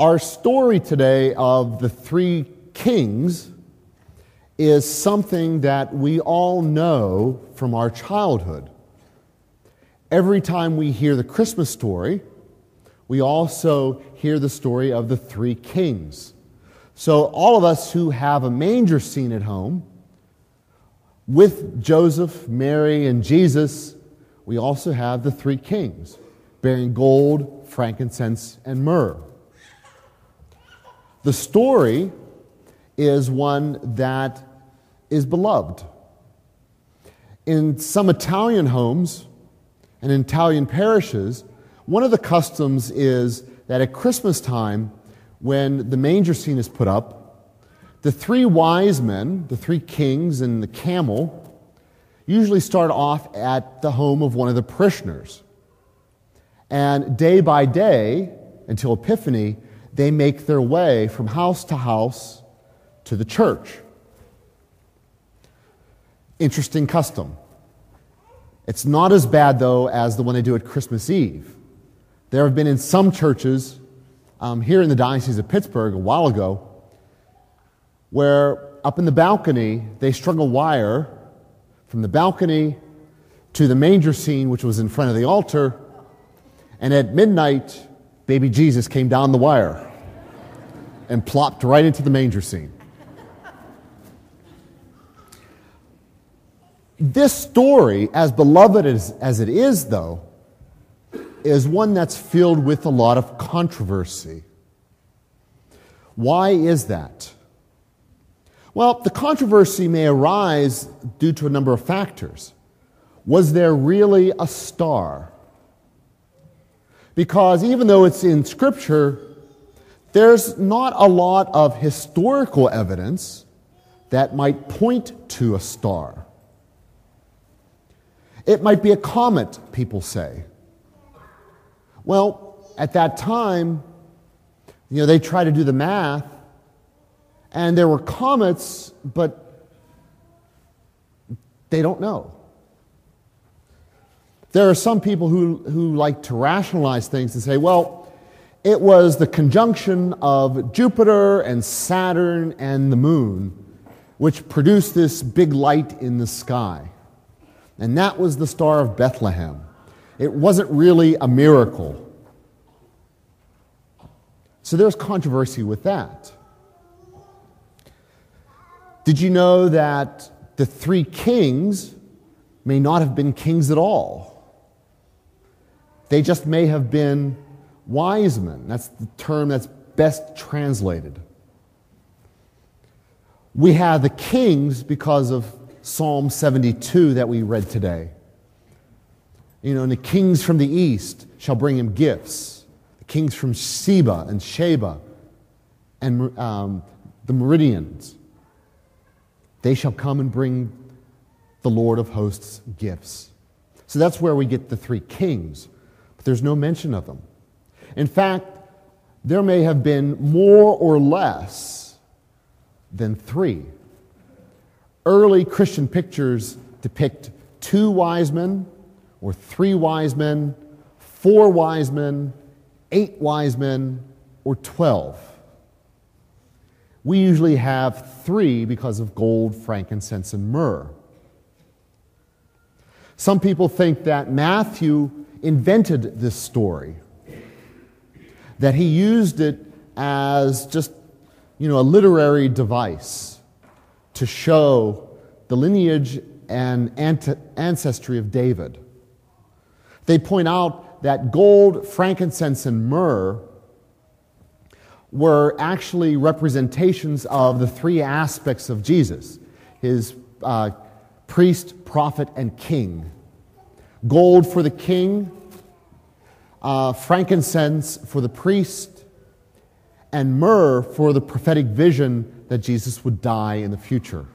Our story today of the three kings is something that we all know from our childhood. Every time we hear the Christmas story, we also hear the story of the three kings. So all of us who have a manger scene at home, with Joseph, Mary, and Jesus, we also have the three kings, bearing gold, frankincense, and myrrh. The story is one that is beloved. In some Italian homes and in Italian parishes, one of the customs is that at Christmas time, when the manger scene is put up, the three wise men, the three kings and the camel, usually start off at the home of one of the parishioners. And day by day, until Epiphany, they make their way from house to house to the church. Interesting custom. It's not as bad, though, as the one they do at Christmas Eve. There have been in some churches here in the Diocese of Pittsburgh a while ago where up in the balcony they strung a wire from the balcony to the manger scene, which was in front of the altar, and at midnight baby Jesus came down the wire and plopped right into the manger scene. This story, as beloved as it is, though, is one that's filled with a lot of controversy. Why is that? Well, the controversy may arise due to a number of factors. Was there really a star? Because even though it's in Scripture, there's not a lot of historical evidence that might point to a star. It might be a comet, people say. Well, at that time, they try to do the math, and there were comets, but they don't know. There are some people who like to rationalize things and say, well, it was the conjunction of Jupiter and Saturn and the moon which produced this big light in the sky. And that was the Star of Bethlehem. It wasn't really a miracle. So there's controversy with that. Did you know that the three kings may not have been kings at all? They just may have been wise men. That's the term that's best translated. We have the kings because of Psalm 72 that we read today. And the kings from the east shall bring him gifts. The kings from Sheba and the Meridians. They shall come and bring the Lord of hosts gifts. So that's where we get the three kings. But there's no mention of them. In fact, there may have been more or less than three. Early Christian pictures depict 2 wise men, or 3 wise men, 4 wise men, 8 wise men, or 12. We usually have 3 because of gold, frankincense, and myrrh. Some people think that Matthew invented this story, that he used it as just, a literary device to show the lineage and ancestry of David. They point out that gold, frankincense, and myrrh were actually representations of the 3 aspects of Jesus: his priest, prophet, and king. Gold for the king, frankincense for the priest, and myrrh for the prophetic vision that Jesus would die in the future.